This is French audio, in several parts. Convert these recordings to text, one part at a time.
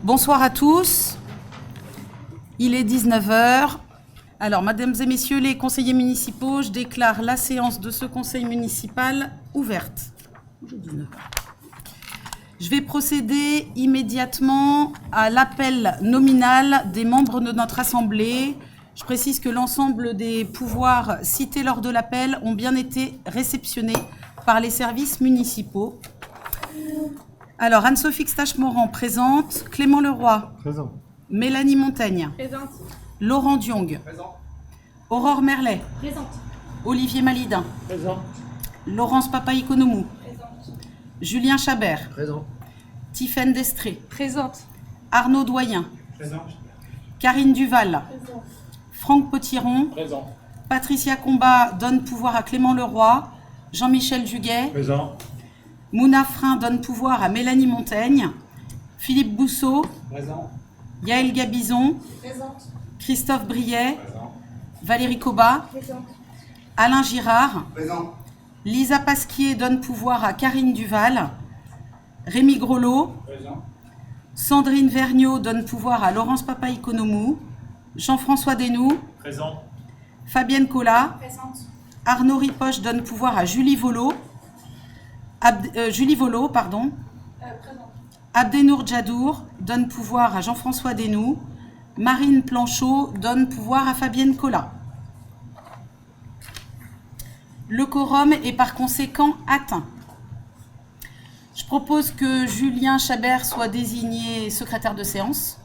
Bonsoir à tous. Il est 19 heures. Alors, mesdames et messieurs les conseillers municipaux, je déclare la séance de ce conseil municipal ouverte. Je vais procéder immédiatement à l'appel nominal des membres de notre Assemblée. Je précise que l'ensemble des pouvoirs cités lors de l'appel ont bien été réceptionnés par les services municipaux. Alors, Anne-Sophie Xtache-Morand, présente. Clément Leroy. Présent. Mélanie Montaigne. Présente. Laurent Diong. Présent. Aurore Merlet. Présente. Olivier Malidin. Présent. Laurence Papaïkonomou. Présente. Julien Chabert. Présent. Tiffaine Destré. Présente. Arnaud Doyen. Présent. Karine Duval. Présente. Franck Potiron. Présent. Patricia Combat donne pouvoir à Clément Leroy. Jean-Michel Juguet. Présent. Mouna Frein donne pouvoir à Mélanie Montaigne. Philippe Bousseau. Présent. Yaël Gabizon. Présente. Christophe Briet. Présent. Valérie Cobat. Présente. Alain Girard. Présent. Lisa Pasquier donne pouvoir à Karine Duval. Rémi Grelot. Présent. Sandrine Vergniaud donne pouvoir à Laurence Papaïkonomou. Jean-François Desnoux. Présent. Fabienne Collat. Présente. Arnaud Ripoche donne pouvoir à Julie Volo. Présente. Abdenour Djadour donne pouvoir à Jean-François Desnoux. Marine Planchot donne pouvoir à Fabienne Collat. Le quorum est par conséquent atteint. Je propose que Julien Chabert soit désigné secrétaire de séance.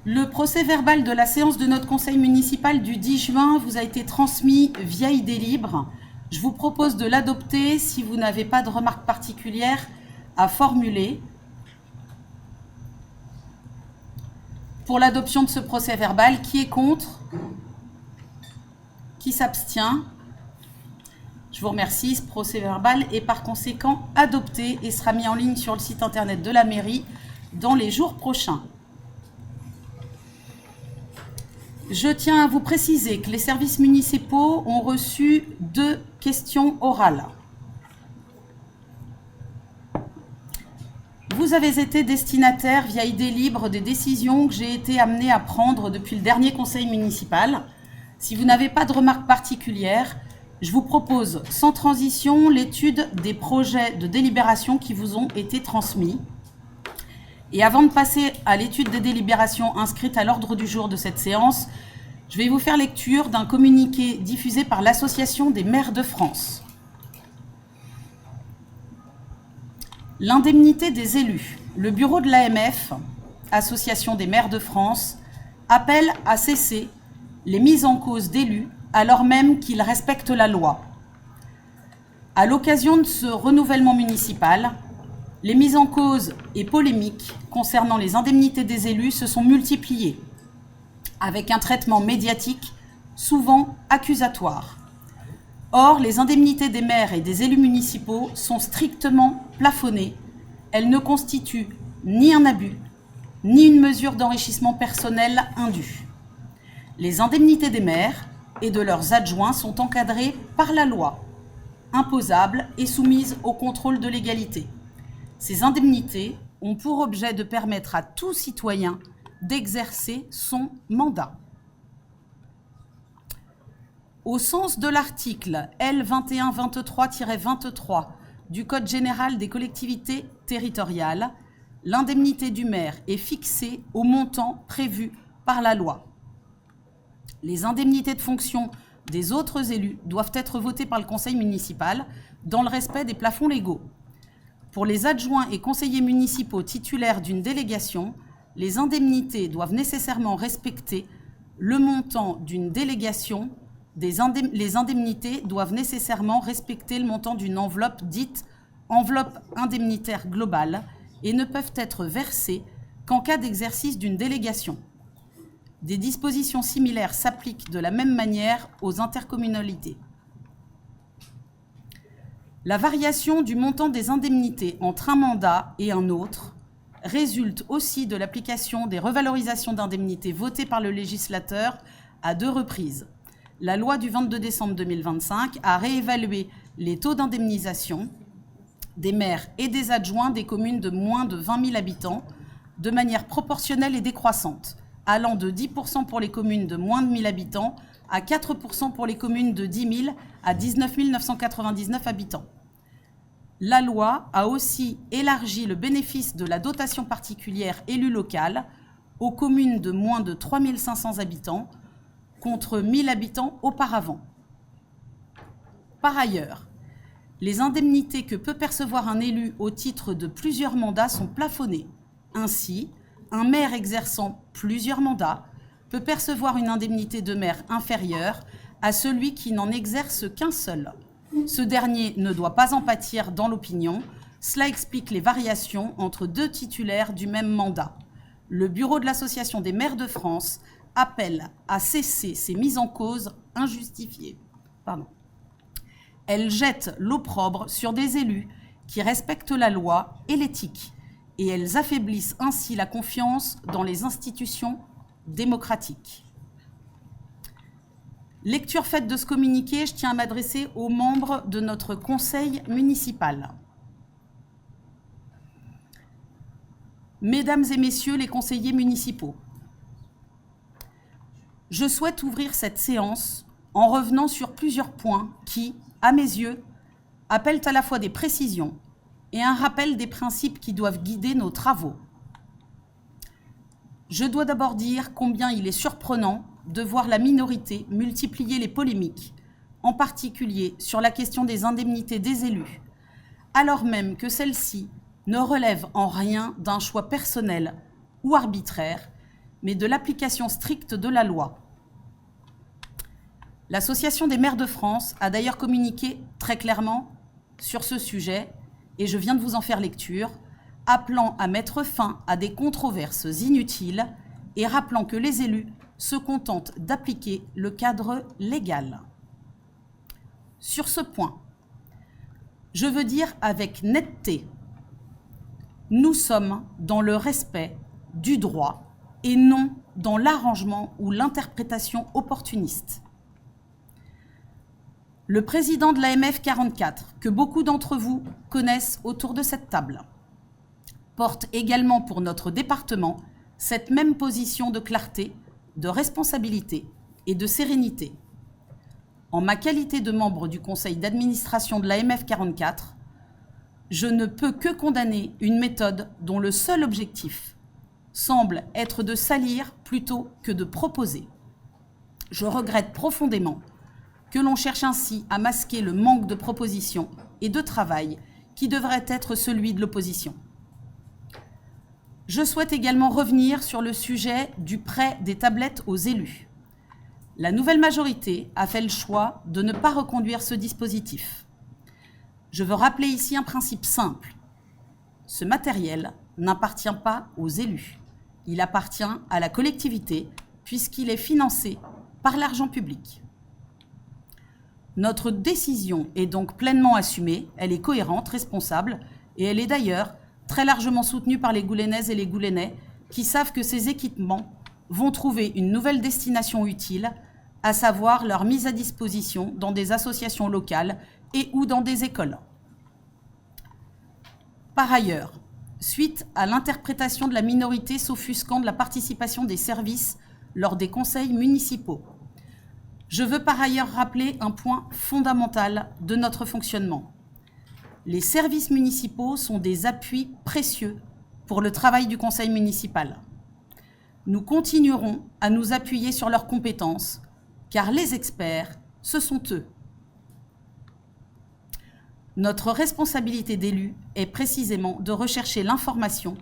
Le procès-verbal de la séance de notre conseil municipal du 10 juin vous a été transmis via idée libre. Je vous propose de l'adopter si vous n'avez pas de remarques particulières à formuler. Pour l'adoption de ce procès-verbal, qui est contre? Qui s'abstient? Je vous remercie. Ce procès-verbal est par conséquent adopté et sera mis en ligne sur le site internet de la mairie dans les jours prochains. Je tiens à vous préciser que les services municipaux ont reçu 2 questions orales. Vous avez été destinataire via idée libre des décisions que j'ai été amenée à prendre depuis le dernier conseil municipal. Si vous n'avez pas de remarques particulières, je vous propose sans transition l'étude des projets de délibération qui vous ont été transmis. Et avant de passer à l'étude des délibérations inscrites à l'ordre du jour de cette séance, je vais vous faire lecture d'un communiqué diffusé par l'Association des maires de France. L'indemnité des élus. Le bureau de l'AMF, Association des maires de France, appelle à cesser les mises en cause d'élus alors même qu'ils respectent la loi. À l'occasion de ce renouvellement municipal, les mises en cause et polémiques concernant les indemnités des élus se sont multipliées, avec un traitement médiatique souvent accusatoire. Or, les indemnités des maires et des élus municipaux sont strictement plafonnées. Elles ne constituent ni un abus, ni une mesure d'enrichissement personnel indu. Les indemnités des maires et de leurs adjoints sont encadrées par la loi, imposables et soumises au contrôle de légalité. Ces indemnités ont pour objet de permettre à tout citoyen d'exercer son mandat. Au sens de l'article L2123-23 du Code général des collectivités territoriales, l'indemnité du maire est fixée au montant prévu par la loi. Les indemnités de fonction des autres élus doivent être votées par le conseil municipal dans le respect des plafonds légaux. Pour les adjoints et conseillers municipaux titulaires d'une délégation, les indemnités doivent nécessairement respecter le montant d'une délégation. Les indemnités doivent nécessairement respecter le montant d'une enveloppe dite enveloppe indemnitaire globale et ne peuvent être versées qu'en cas d'exercice d'une délégation. Des dispositions similaires s'appliquent de la même manière aux intercommunalités. La variation du montant des indemnités entre un mandat et un autre résulte aussi de l'application des revalorisations d'indemnités votées par le législateur à 2 reprises. La loi du 22 décembre 2025 a réévalué les taux d'indemnisation des maires et des adjoints des communes de moins de 20 000 habitants de manière proportionnelle et décroissante, allant de 10% pour les communes de moins de 1 000 habitants à 4% pour les communes de 10 000 à 19 999 habitants. La loi a aussi élargi le bénéfice de la dotation particulière élue locale aux communes de moins de 3 500 habitants, contre 1 000 habitants auparavant. Par ailleurs, les indemnités que peut percevoir un élu au titre de plusieurs mandats sont plafonnées. Ainsi, un maire exerçant plusieurs mandats peut percevoir une indemnité de maire inférieure à celui qui n'en exerce qu'un seul. Ce dernier ne doit pas en pâtir dans l'opinion. Cela explique les variations entre deux titulaires du même mandat. Le bureau de l'Association des maires de France appelle à cesser ces mises en cause injustifiées. Elles jettent l'opprobre sur des élus qui respectent la loi et l'éthique, et elles affaiblissent ainsi la confiance dans les institutions démocratiques. Lecture faite de ce communiqué, je tiens à m'adresser aux membres de notre conseil municipal. Mesdames et messieurs les conseillers municipaux, je souhaite ouvrir cette séance en revenant sur plusieurs points qui, à mes yeux, appellent à la fois des précisions et un rappel des principes qui doivent guider nos travaux. Je dois d'abord dire combien il est surprenant de voir la minorité multiplier les polémiques, en particulier sur la question des indemnités des élus, alors même que celles-ci ne relèvent en rien d'un choix personnel ou arbitraire, mais de l'application stricte de la loi. L'Association des maires de France a d'ailleurs communiqué très clairement sur ce sujet, et je viens de vous en faire lecture, appelant à mettre fin à des controverses inutiles et rappelant que les élus se contentent d'appliquer le cadre légal. Sur ce point, je veux dire avec netteté, nous sommes dans le respect du droit et non dans l'arrangement ou l'interprétation opportuniste. Le président de l'AMF 44, que beaucoup d'entre vous connaissent autour de cette table, porte également pour notre département cette même position de clarté, de responsabilité et de sérénité. En ma qualité de membre du conseil d'administration de l'AMF 44, je ne peux que condamner une méthode dont le seul objectif semble être de salir plutôt que de proposer. Je regrette profondément que l'on cherche ainsi à masquer le manque de propositions et de travail qui devrait être celui de l'opposition. Je souhaite également revenir sur le sujet du prêt des tablettes aux élus. La nouvelle majorité a fait le choix de ne pas reconduire ce dispositif. Je veux rappeler ici un principe simple. Ce matériel n'appartient pas aux élus. Il appartient à la collectivité puisqu'il est financé par l'argent public. Notre décision est donc pleinement assumée, elle est cohérente, responsable, et elle est d'ailleurs très largement soutenue par les Goulénaises et les Goulénais qui savent que ces équipements vont trouver une nouvelle destination utile, à savoir leur mise à disposition dans des associations locales et ou dans des écoles. Par ailleurs, suite à l'interprétation de la minorité s'offusquant de la participation des services lors des conseils municipaux, je veux par ailleurs rappeler un point fondamental de notre fonctionnement. Les services municipaux sont des appuis précieux pour le travail du conseil municipal. Nous continuerons à nous appuyer sur leurs compétences, car les experts, ce sont eux. Notre responsabilité d'élu est précisément de rechercher l'information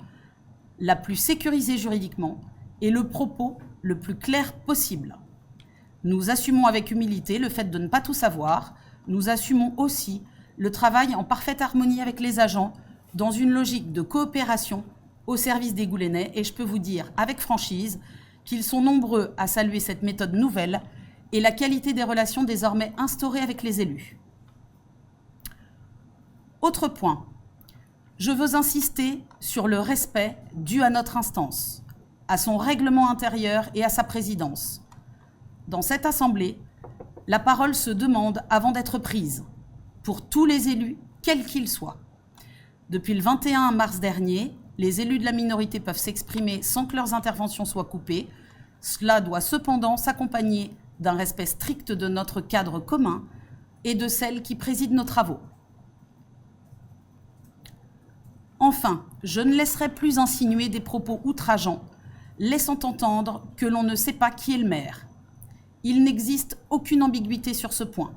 la plus sécurisée juridiquement et le propos le plus clair possible. Nous assumons avec humilité le fait de ne pas tout savoir. Nous assumons aussi le travail en parfaite harmonie avec les agents dans une logique de coopération au service des Goulénais. Et je peux vous dire avec franchise qu'ils sont nombreux à saluer cette méthode nouvelle et la qualité des relations désormais instaurées avec les élus. Autre point, je veux insister sur le respect dû à notre instance, à son règlement intérieur et à sa présidence. Dans cette assemblée, la parole se demande avant d'être prise. pour tous les élus, quels qu'ils soient. Depuis le 21 mars dernier, les élus de la minorité peuvent s'exprimer sans que leurs interventions soient coupées. Cela doit cependant s'accompagner d'un respect strict de notre cadre commun et de celle qui préside nos travaux. Enfin, je ne laisserai plus insinuer des propos outrageants, laissant entendre que l'on ne sait pas qui est le maire. Il n'existe aucune ambiguïté sur ce point.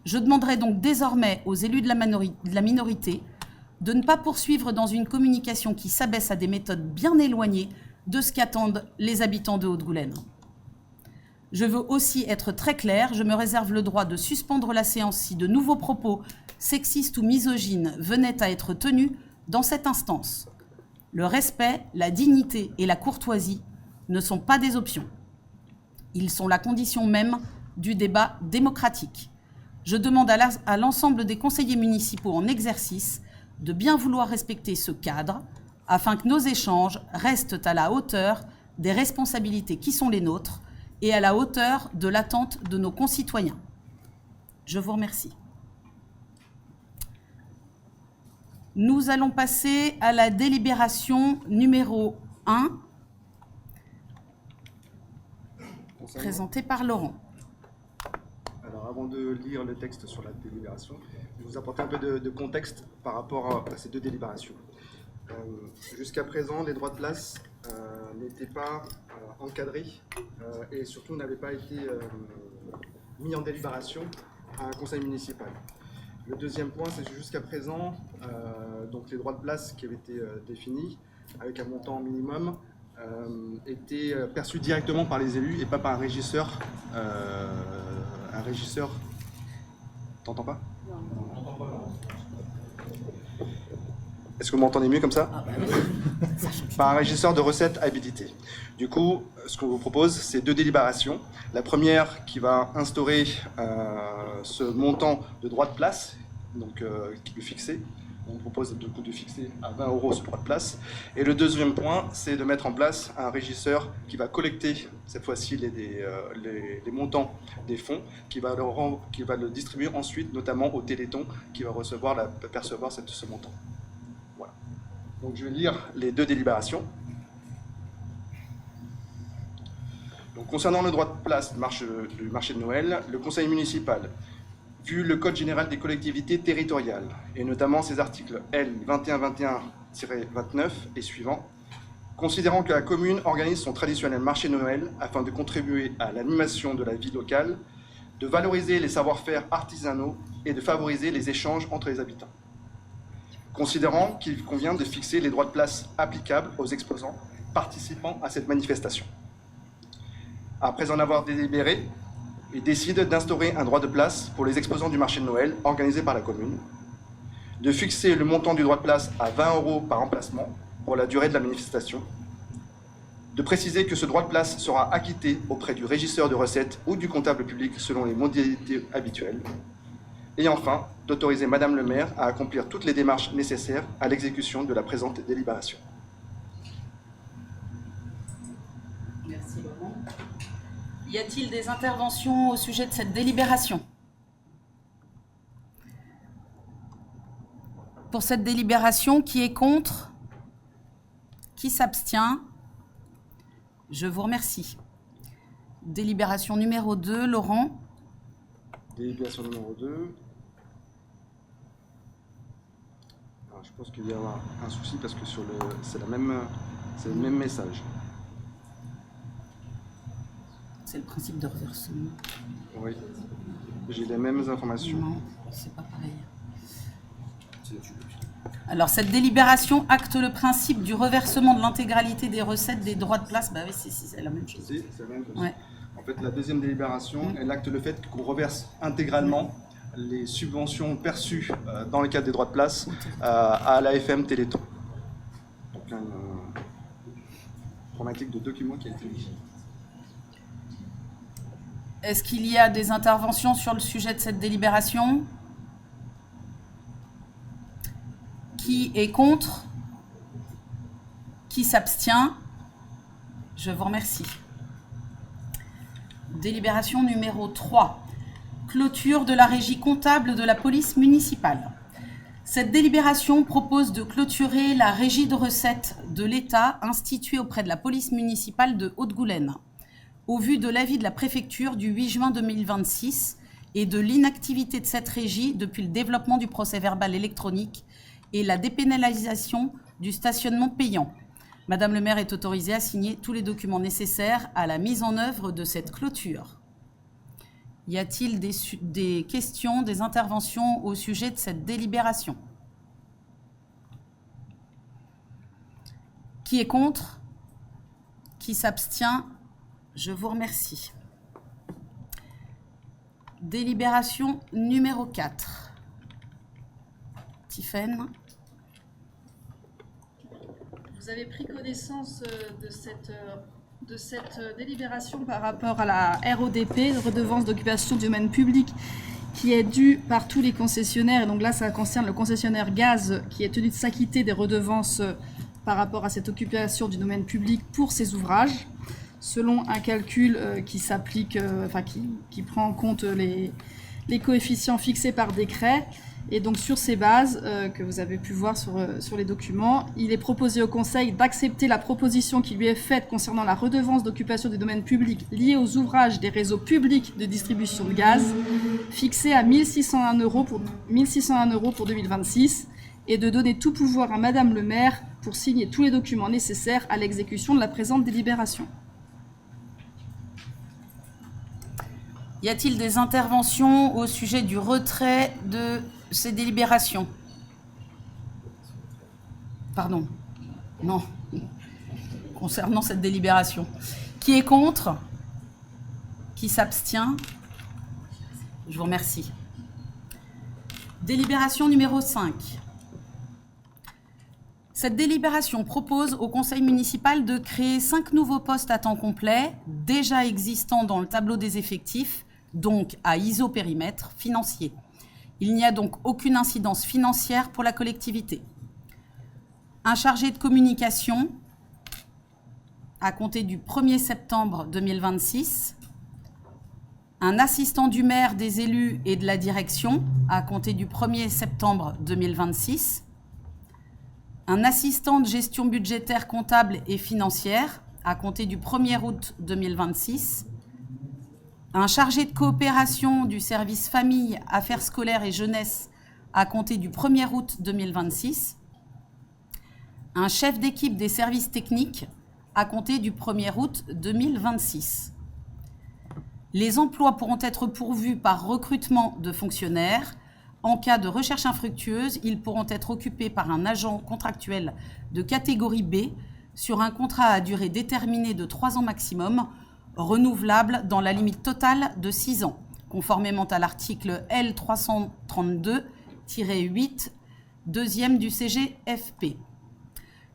Je demanderai donc désormais aux élus de la minorité de ne pas poursuivre dans une communication qui s'abaisse à des méthodes bien éloignées de ce qu'attendent les habitants de Haute-Goulaine. Je veux aussi être très claire, je me réserve le droit de suspendre la séance si de nouveaux propos sexistes ou misogynes venaient à être tenus dans cette instance. Le respect, la dignité et la courtoisie ne sont pas des options. Ils sont la condition même du débat démocratique. Je demande à l'ensemble des conseillers municipaux en exercice de bien vouloir respecter ce cadre afin que nos échanges restent à la hauteur des responsabilités qui sont les nôtres et à la hauteur de l'attente de nos concitoyens. Je vous remercie. Nous allons passer à la délibération numéro 1, présentée par Laurent. Alors, avant de lire le texte sur la délibération, je vais vous apporter un peu de contexte par rapport à ces deux délibérations. Jusqu'à présent, les droits de place n'étaient pas encadrés et surtout n'avaient pas été mis en délibération à un conseil municipal. Le deuxième point, c'est que jusqu'à présent, donc les droits de place qui avaient été définis avec un montant minimum étaient perçus directement par les élus et pas par un régisseur. T'entends pas? Est-ce que vous m'entendez mieux comme ça? Par un régisseur de recettes habilité. Du coup, ce qu'on vous propose, c'est deux délibérations. La première qui va instaurer ce montant de droit de place, donc le fixer. On propose du coup de fixer à 20 € ce droit de place. Et le deuxième point, c'est de mettre en place un régisseur qui va collecter, cette fois-ci, les montants des fonds, qui va le distribuer ensuite, notamment au Téléthon, qui va percevoir ce montant. Voilà. Donc je vais lire les deux délibérations. Donc, concernant le droit de place du marché de Noël, le conseil municipal, vu le Code général des collectivités territoriales, et notamment ses articles L 2121-29 et suivants, considérant que la commune organise son traditionnel marché de Noël afin de contribuer à l'animation de la vie locale, de valoriser les savoir-faire artisanaux et de favoriser les échanges entre les habitants. Considérant qu'il convient de fixer les droits de place applicables aux exposants participant à cette manifestation. Après en avoir délibéré, il décide d'instaurer un droit de place pour les exposants du marché de Noël organisé par la commune, de fixer le montant du droit de place à 20 € par emplacement pour la durée de la manifestation, de préciser que ce droit de place sera acquitté auprès du régisseur de recettes ou du comptable public selon les modalités habituelles, et enfin d'autoriser Madame le maire à accomplir toutes les démarches nécessaires à l'exécution de la présente délibération. Merci Laurent. Y a-t-il des interventions au sujet de cette délibération? Pour cette délibération, qui est contre? Qui s'abstient? Je vous remercie. Délibération numéro 2, Laurent. Délibération numéro 2. Alors, je pense qu'il y a un souci parce que c'est le même message. C'est le principe de reversement. Oui, j'ai les mêmes informations. Non, c'est pas pareil. Alors, cette délibération acte le principe du reversement de l'intégralité des recettes des droits de place. Bah oui, c'est la même chose. C'est la même chose. Ouais. En fait, la deuxième délibération, elle acte le fait qu'on reverse intégralement les subventions perçues dans le cadre des droits de place à l'AFM Téléthon. Donc, une problématique de documents qui a été mis. Est-ce qu'il y a des interventions sur le sujet de cette délibération? Qui est contre? Qui s'abstient? Je vous remercie. Délibération numéro 3. clôture de la régie comptable de la police municipale. Cette délibération propose de clôturer la régie de recettes de l'État instituée auprès de la police municipale de Haute-Goulaine, au vu de l'avis de la préfecture du 8 juin 2026 et de l'inactivité de cette régie depuis le développement du procès-verbal électronique et la dépénalisation du stationnement payant. Madame le maire est autorisée à signer tous les documents nécessaires à la mise en œuvre de cette clôture. Y a-t-il des questions, des interventions au sujet de cette délibération? Qui est contre? Qui s'abstient? Je vous remercie. Délibération numéro 4. Tiffaine. Vous avez pris connaissance de cette délibération par rapport à la RODP, redevance d'occupation du domaine public, qui est due par tous les concessionnaires. Et donc là, ça concerne le concessionnaire gaz qui est tenu de s'acquitter des redevances par rapport à cette occupation du domaine public pour ses ouvrages, selon un calcul qui s'applique, qui prend en compte les coefficients fixés par décret. Et donc sur ces bases que vous avez pu voir sur les documents, il est proposé au Conseil d'accepter la proposition qui lui est faite concernant la redevance d'occupation du domaine public liée aux ouvrages des réseaux publics de distribution de gaz, fixée à 1 601 € pour 2026, et de donner tout pouvoir à Madame le maire pour signer tous les documents nécessaires à l'exécution de la présente délibération. Y a-t-il des interventions au sujet du retrait de ces délibérations? Pardon. Non. Concernant cette délibération. Qui est contre? Qui s'abstient? Je vous remercie. Délibération numéro 5. Cette délibération propose au conseil municipal de créer 5 nouveaux postes à temps complet, déjà existants dans le tableau des effectifs, donc à isopérimètre financier. Il n'y a donc aucune incidence financière pour la collectivité. Un chargé de communication à compter du 1er septembre 2026, un assistant du maire, des élus et de la direction à compter du 1er septembre 2026, un assistant de gestion budgétaire, comptable et financière à compter du 1er août 2026, un chargé de coopération du service famille, affaires scolaires et jeunesse à compter du 1er août 2026, un chef d'équipe des services techniques à compter du 1er août 2026. Les emplois pourront être pourvus par recrutement de fonctionnaires. En cas de recherche infructueuse, ils pourront être occupés par un agent contractuel de catégorie B sur un contrat à durée déterminée de 3 ans maximum, renouvelable dans la limite totale de 6 ans, conformément à l'article L332-8, deuxième du CGFP.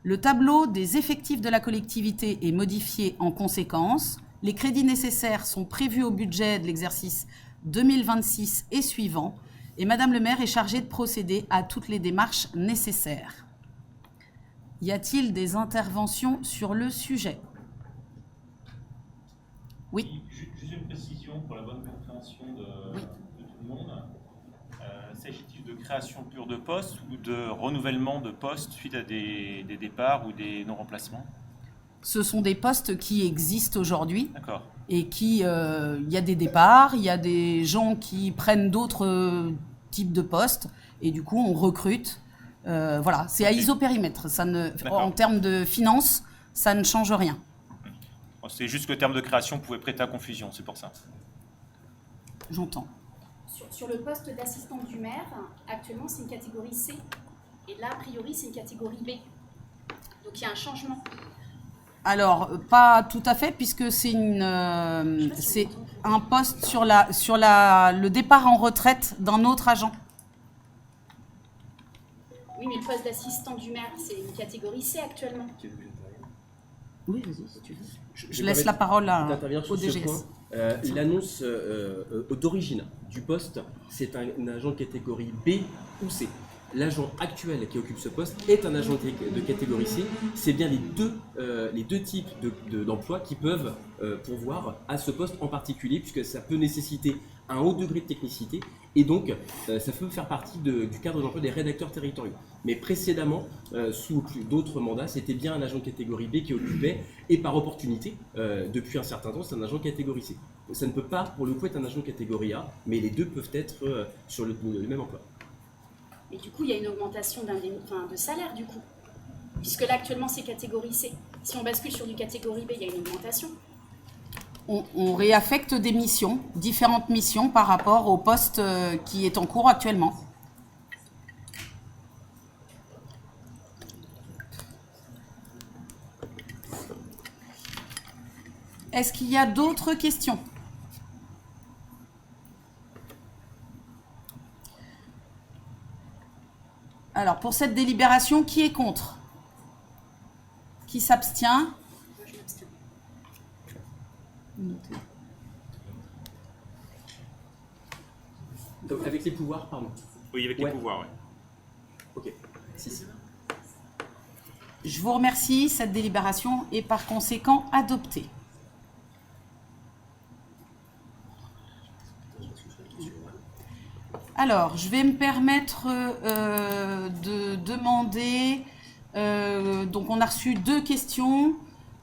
Le tableau des effectifs de la collectivité est modifié en conséquence. Les crédits nécessaires sont prévus au budget de l'exercice 2026 et suivant, et Madame le maire est chargée de procéder à toutes les démarches nécessaires. Y a-t-il des interventions sur le sujet? Oui. Juste une précision pour la bonne compréhension de tout le monde. S'agit-il de création pure de postes ou de renouvellement de postes suite à des départs ou des non-remplacements? Ce sont des postes qui existent aujourd'hui. D'accord. Et qui, y a des départs, il y a des gens qui prennent d'autres types de postes, et du coup on recrute. Voilà, c'est à isopérimètre. En termes de finances, ça ne change rien. C'est juste que le terme de création pouvait prêter à confusion, c'est pour ça. J'entends. Sur le poste d'assistant du maire, actuellement c'est une catégorie C. Et là, a priori, c'est une catégorie B. Donc il y a un changement. Alors, pas tout à fait, puisque c'est un poste sur le départ en retraite d'un autre agent. Oui, mais le poste d'assistant du maire, c'est une catégorie C actuellement. Oui, vas-y, si tu veux. Je laisse la parole au DGS. L'annonce d'origine du poste, c'est un agent de catégorie B ou C. l'agent actuel qui occupe ce poste est un agent de catégorie C. C'est bien les deux types d'emplois qui peuvent pourvoir à ce poste en particulier, puisque ça peut nécessiter un haut degré de technicité, et donc ça peut faire partie du cadre d'emploi des rédacteurs territoriaux. Mais précédemment, sous d'autres mandats, c'était bien un agent de catégorie B qui occupait, et par opportunité, depuis un certain temps, c'est un agent de catégorie C. Ça ne peut pas, pour le coup, être un agent de catégorie A, mais les deux peuvent être sur le même emploi. Et du coup, il y a une augmentation de salaire, du coup. Puisque là, actuellement, c'est catégorie C. Si on bascule sur du catégorie B, il y a une augmentation. On réaffecte des missions, différentes missions par rapport au poste qui est en cours actuellement. Est-ce qu'il y a d'autres questions ? Alors, pour cette délibération, qui est contre ? Qui s'abstient ? Moi, je m'abstiens. Donc, avec les pouvoirs, pardon. Oui, avec les pouvoirs, oui. Ok. 6. Je vous remercie. Cette délibération est par conséquent adoptée. Alors, je vais me permettre de demander... donc, on a reçu 2 questions.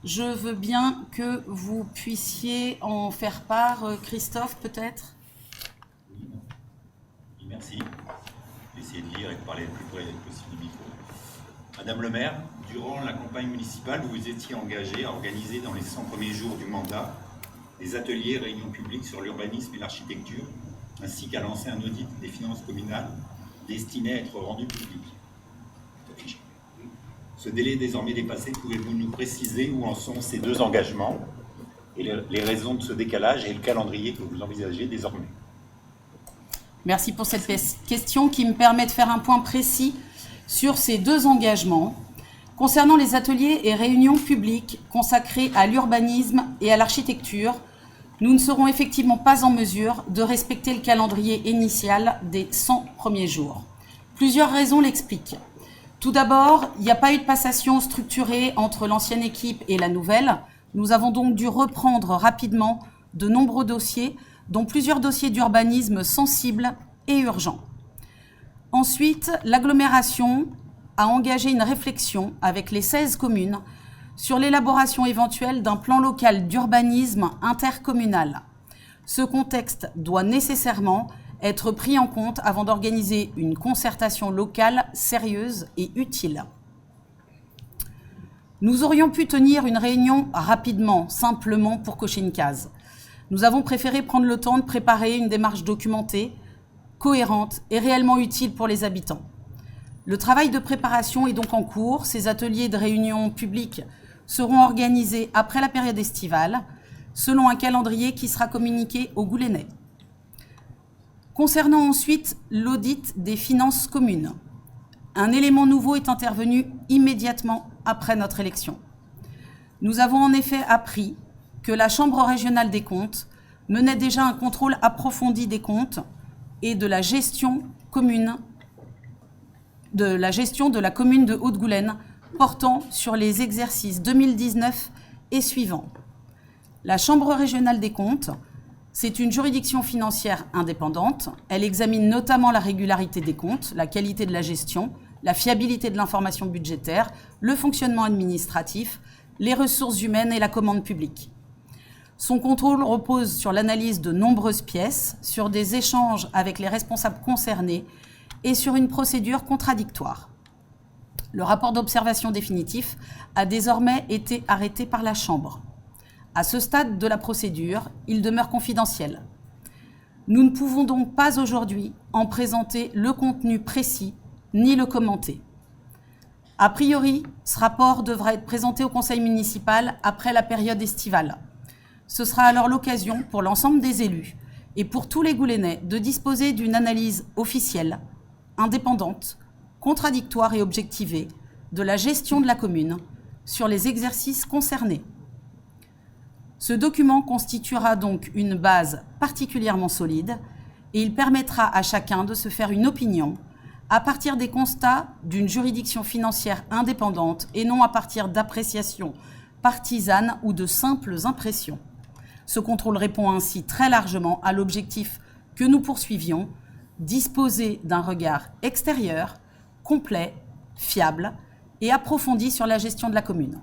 Je veux bien que vous puissiez en faire part. Christophe, peut-être ? Oui, merci. Je vais essayer de lire et de parler le plus près possible du micro. Madame le maire, durant la campagne municipale, vous vous étiez engagé à organiser dans les 100 premiers jours du mandat des ateliers et réunions publiques sur l'urbanisme et l'architecture, ainsi qu'à lancer un audit des finances communales destiné à être rendu public. Ce délai est désormais dépassé. Pouvez-vous nous préciser où en sont ces 2 engagements et les raisons de ce décalage et le calendrier que vous envisagez désormais? Merci pour cette question qui me permet de faire un point précis sur ces 2 engagements. Concernant les ateliers et réunions publiques consacrés à l'urbanisme et à l'architecture, nous ne serons effectivement pas en mesure de respecter le calendrier initial des 100 premiers jours. Plusieurs raisons l'expliquent. Tout d'abord, il n'y a pas eu de passation structurée entre l'ancienne équipe et la nouvelle. Nous avons donc dû reprendre rapidement de nombreux dossiers, dont plusieurs dossiers d'urbanisme sensibles et urgents. Ensuite, l'agglomération a engagé une réflexion avec les 16 communes sur l'élaboration éventuelle d'un plan local d'urbanisme intercommunal. Ce contexte doit nécessairement être pris en compte avant d'organiser une concertation locale sérieuse et utile. Nous aurions pu tenir une réunion rapidement, simplement pour cocher une case. Nous avons préféré prendre le temps de préparer une démarche documentée, cohérente et réellement utile pour les habitants. Le travail de préparation est donc en cours. Ces ateliers de réunion publiques seront organisés après la période estivale, selon un calendrier qui sera communiqué aux Goulénais. Concernant ensuite l'audit des finances communes, un élément nouveau est intervenu immédiatement après notre élection. Nous avons en effet appris que la Chambre régionale des comptes menait déjà un contrôle approfondi des comptes et de la gestion de la commune de Haute-Goulaine portant sur les exercices 2019 et suivants. La Chambre régionale des comptes, c'est une juridiction financière indépendante. Elle examine notamment la régularité des comptes, la qualité de la gestion, la fiabilité de l'information budgétaire, le fonctionnement administratif, les ressources humaines et la commande publique. Son contrôle repose sur l'analyse de nombreuses pièces, sur des échanges avec les responsables concernés et sur une procédure contradictoire. Le rapport d'observation définitif a désormais été arrêté par la Chambre. À ce stade de la procédure, il demeure confidentiel. Nous ne pouvons donc pas aujourd'hui en présenter le contenu précis ni le commenter. A priori, ce rapport devra être présenté au Conseil municipal après la période estivale. Ce sera alors l'occasion pour l'ensemble des élus et pour tous les Goulénais de disposer d'une analyse officielle, indépendante, contradictoire et objectivée de la gestion de la commune sur les exercices concernés. Ce document constituera donc une base particulièrement solide et il permettra à chacun de se faire une opinion à partir des constats d'une juridiction financière indépendante et non à partir d'appréciations partisanes ou de simples impressions. Ce contrôle répond ainsi très largement à l'objectif que nous poursuivions, disposer d'un regard extérieur, complet, fiable et approfondi sur la gestion de la commune.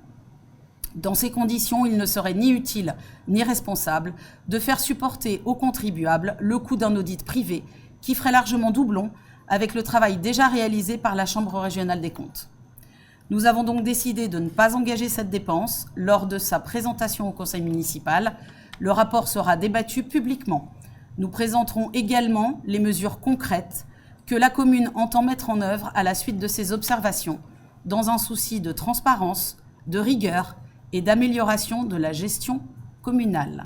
Dans ces conditions, il ne serait ni utile ni responsable de faire supporter aux contribuables le coût d'un audit privé qui ferait largement doublon avec le travail déjà réalisé par la Chambre régionale des comptes. Nous avons donc décidé de ne pas engager cette dépense lors de sa présentation au conseil municipal. Le rapport sera débattu publiquement. Nous présenterons également les mesures concrètes que la commune entend mettre en œuvre à la suite de ces observations, dans un souci de transparence, de rigueur et d'amélioration de la gestion communale.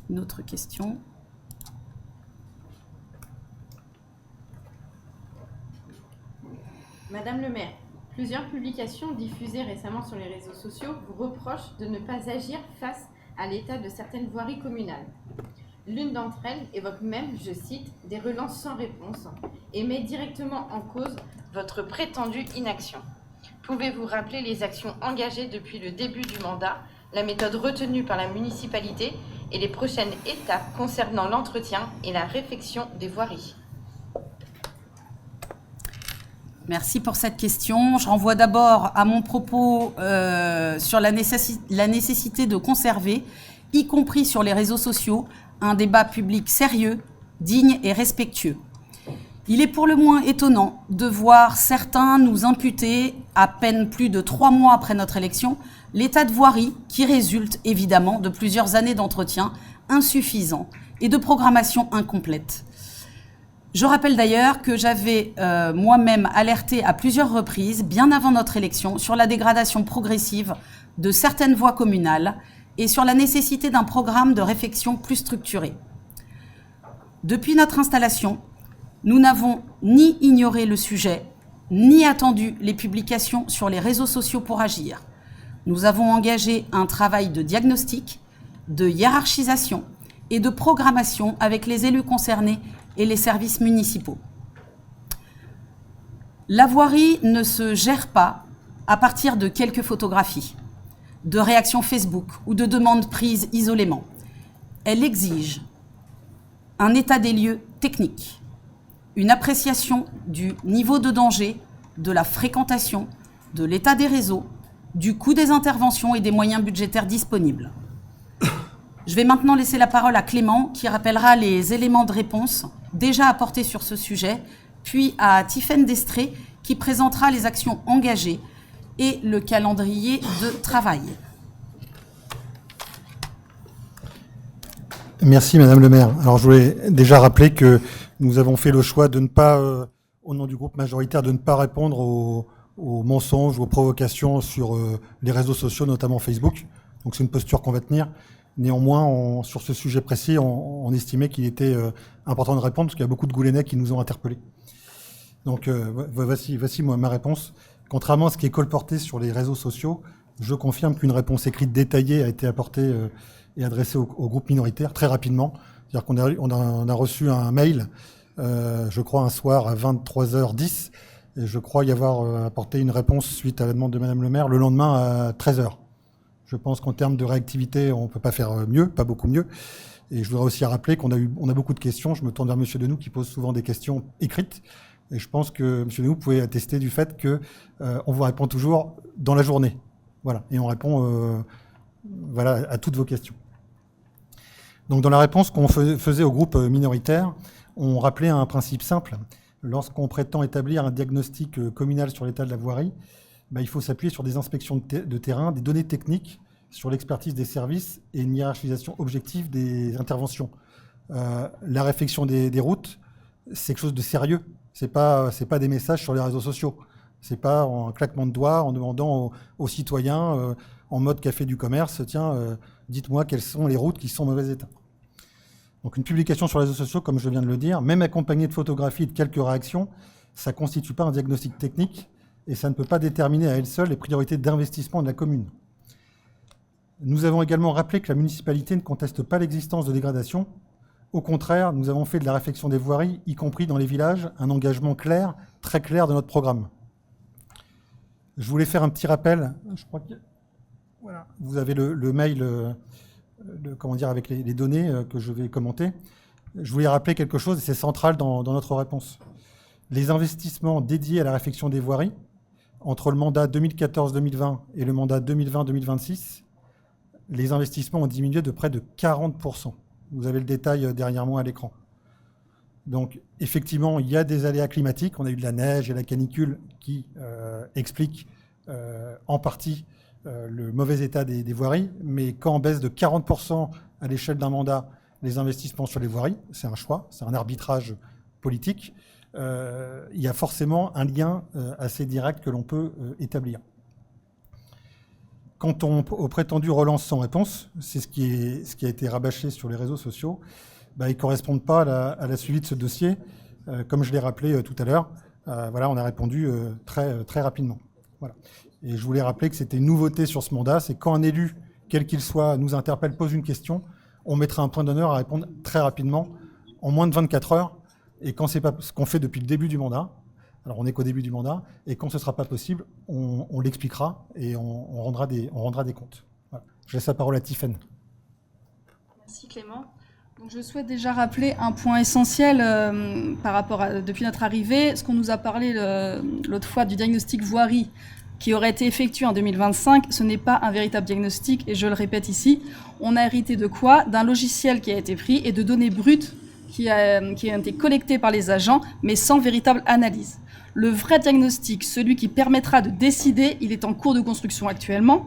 Une autre question. Madame le maire, plusieurs publications diffusées récemment sur les réseaux sociaux vous reprochent de ne pas agir face à l'état de certaines voiries communales. L'une d'entre elles évoque même, je cite, des relances sans réponse et met directement en cause votre prétendue inaction. Pouvez-vous rappeler les actions engagées depuis le début du mandat, la méthode retenue par la municipalité et les prochaines étapes concernant l'entretien et la réfection des voiries? Merci pour cette question. Je renvoie d'abord à mon propos sur la nécessité de conserver, y compris sur les réseaux sociaux, un débat public sérieux, digne et respectueux. Il est pour le moins étonnant de voir certains nous imputer, à peine plus de 3 mois après notre élection, l'état de voirie qui résulte évidemment de plusieurs années d'entretien insuffisants et de programmation incomplète. Je rappelle d'ailleurs que j'avais moi-même alerté à plusieurs reprises, bien avant notre élection, sur la dégradation progressive de certaines voies communales et sur la nécessité d'un programme de réfection plus structuré. Depuis notre installation, nous n'avons ni ignoré le sujet, ni attendu les publications sur les réseaux sociaux pour agir. Nous avons engagé un travail de diagnostic, de hiérarchisation et de programmation avec les élus concernés et les services municipaux. La voirie ne se gère pas à partir de quelques photographies, de réactions Facebook ou de demandes prises isolément. Elle exige un état des lieux technique, une appréciation du niveau de danger, de la fréquentation, de l'état des réseaux, du coût des interventions et des moyens budgétaires disponibles. Je vais maintenant laisser la parole à Clément qui rappellera les éléments de réponse déjà apportés sur ce sujet, puis à Tiffaine Destré qui présentera les actions engagées et le calendrier de travail. Merci Madame le maire. Alors je voulais déjà rappeler que nous avons fait le choix de ne pas, au nom du groupe majoritaire, de ne pas répondre aux mensonges ou aux provocations sur les réseaux sociaux, notamment Facebook. Donc c'est une posture qu'on va tenir. Néanmoins, sur ce sujet précis, on estimait qu'il était important de répondre parce qu'il y a beaucoup de Goulénais qui nous ont interpellés. Donc voici moi, ma réponse. Contrairement à ce qui est colporté sur les réseaux sociaux, je confirme qu'une réponse écrite détaillée a été apportée et adressée au groupe minoritaire très rapidement. C'est-à-dire qu'on a reçu un mail, je crois un soir à 23h10, et je crois y avoir apporté une réponse suite à la demande de Madame le maire le lendemain à 13h. Je pense qu'en termes de réactivité, on ne peut pas faire mieux, pas beaucoup mieux. Et je voudrais aussi rappeler qu'on a beaucoup de questions. Je me tourne vers Monsieur Denou qui pose souvent des questions écrites. Et je pense que Monsieur Denou pouvait attester du fait que on vous répond toujours dans la journée. Voilà. Et on répond à toutes vos questions. Donc dans la réponse qu'on faisait au groupe minoritaire, on rappelait un principe simple. Lorsqu'on prétend établir un diagnostic communal sur l'état de la voirie, il faut s'appuyer sur des inspections de terrain, des données techniques, sur l'expertise des services et une hiérarchisation objective des interventions. La réfection des routes, c'est quelque chose de sérieux. C'est pas des messages sur les réseaux sociaux. C'est pas un claquement de doigts en demandant aux citoyens, en mode café du commerce, tiens, dites-moi quelles sont les routes qui sont en mauvais état. Donc une publication sur les réseaux sociaux, comme je viens de le dire, même accompagnée de photographies et de quelques réactions, ça ne constitue pas un diagnostic technique et ça ne peut pas déterminer à elle seule les priorités d'investissement de la commune. Nous avons également rappelé que la municipalité ne conteste pas l'existence de dégradation, Au contraire, nous avons fait de la réfection des voiries, y compris dans les villages, un engagement clair, très clair de notre programme. Je voulais faire un petit rappel. Je crois que voilà, vous avez le mail, avec les données que je vais commenter. Je voulais rappeler quelque chose, et c'est central dans notre réponse. Les investissements dédiés à la réfection des voiries, entre le mandat 2014-2020 et le mandat 2020-2026, les investissements ont diminué de près de 40%. Vous avez le détail derrière moi à l'écran. Donc, effectivement, il y a des aléas climatiques. On a eu de la neige et la canicule qui expliquent en partie le mauvais état des voiries. Mais quand on baisse de 40% à l'échelle d'un mandat les investissements sur les voiries, c'est un choix, c'est un arbitrage politique. Il y a forcément un lien assez direct que l'on peut établir. Quant aux prétendues relances sans réponse, c'est ce qui a été rabâché sur les réseaux sociaux, ils ne correspondent pas à la suivi de ce dossier. Comme je l'ai rappelé tout à l'heure, on a répondu très, très rapidement. Voilà. Et je voulais rappeler que c'était une nouveauté sur ce mandat, c'est quand un élu, quel qu'il soit, nous interpelle, pose une question, on mettra un point d'honneur à répondre très rapidement, en moins de 24 heures, et quand ce n'est pas ce qu'on fait depuis le début du mandat, alors on n'est qu'au début du mandat, et quand ce ne sera pas possible, on l'expliquera et on rendra des comptes. Voilà. Je laisse la parole à Tiffaine. Merci Clément. Donc, je souhaite déjà rappeler un point essentiel par rapport à, depuis notre arrivée, ce qu'on nous a parlé l'autre fois du diagnostic voirie qui aurait été effectué en 2025, ce n'est pas un véritable diagnostic, et je le répète ici, on a hérité de quoi? D'un logiciel qui a été pris et de données brutes qui ont été collectées par les agents, mais sans véritable analyse. Le vrai diagnostic, celui qui permettra de décider, il est en cours de construction actuellement.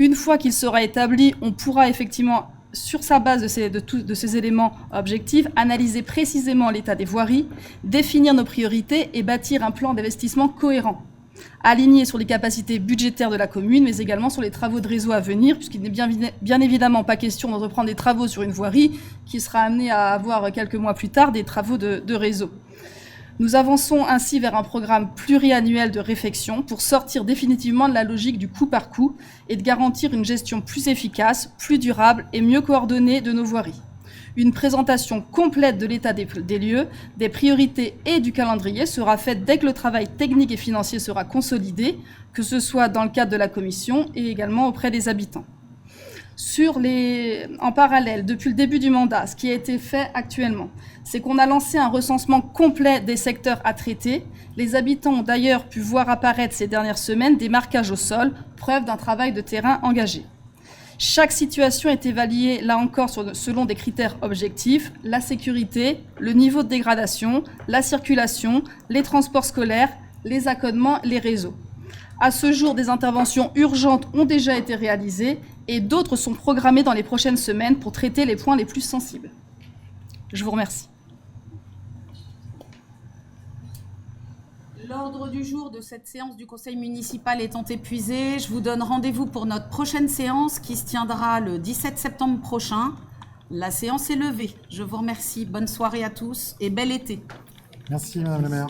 Une fois qu'il sera établi, on pourra effectivement, sur sa base de ces éléments objectifs, analyser précisément l'état des voiries, définir nos priorités et bâtir un plan d'investissement cohérent, aligné sur les capacités budgétaires de la commune, mais également sur les travaux de réseau à venir, puisqu'il n'est bien évidemment pas question d'entreprendre des travaux sur une voirie qui sera amenée à avoir quelques mois plus tard des travaux de réseau. Nous avançons ainsi vers un programme pluriannuel de réfection pour sortir définitivement de la logique du coup par coup et de garantir une gestion plus efficace, plus durable et mieux coordonnée de nos voiries. Une présentation complète de l'état des lieux, des priorités et du calendrier sera faite dès que le travail technique et financier sera consolidé, que ce soit dans le cadre de la commission et également auprès des habitants. En parallèle, depuis le début du mandat, ce qui a été fait actuellement, c'est qu'on a lancé un recensement complet des secteurs à traiter. Les habitants ont d'ailleurs pu voir apparaître ces dernières semaines des marquages au sol, preuve d'un travail de terrain engagé. Chaque situation est évaluée, là encore, selon des critères objectifs, la sécurité, le niveau de dégradation, la circulation, les transports scolaires, les accommodements, les réseaux. À ce jour, des interventions urgentes ont déjà été réalisées et d'autres sont programmées dans les prochaines semaines pour traiter les points les plus sensibles. Je vous remercie. L'ordre du jour de cette séance du Conseil municipal étant épuisé, je vous donne rendez-vous pour notre prochaine séance qui se tiendra le 17 septembre prochain. La séance est levée. Je vous remercie. Bonne soirée à tous et bel été. Merci Madame la maire.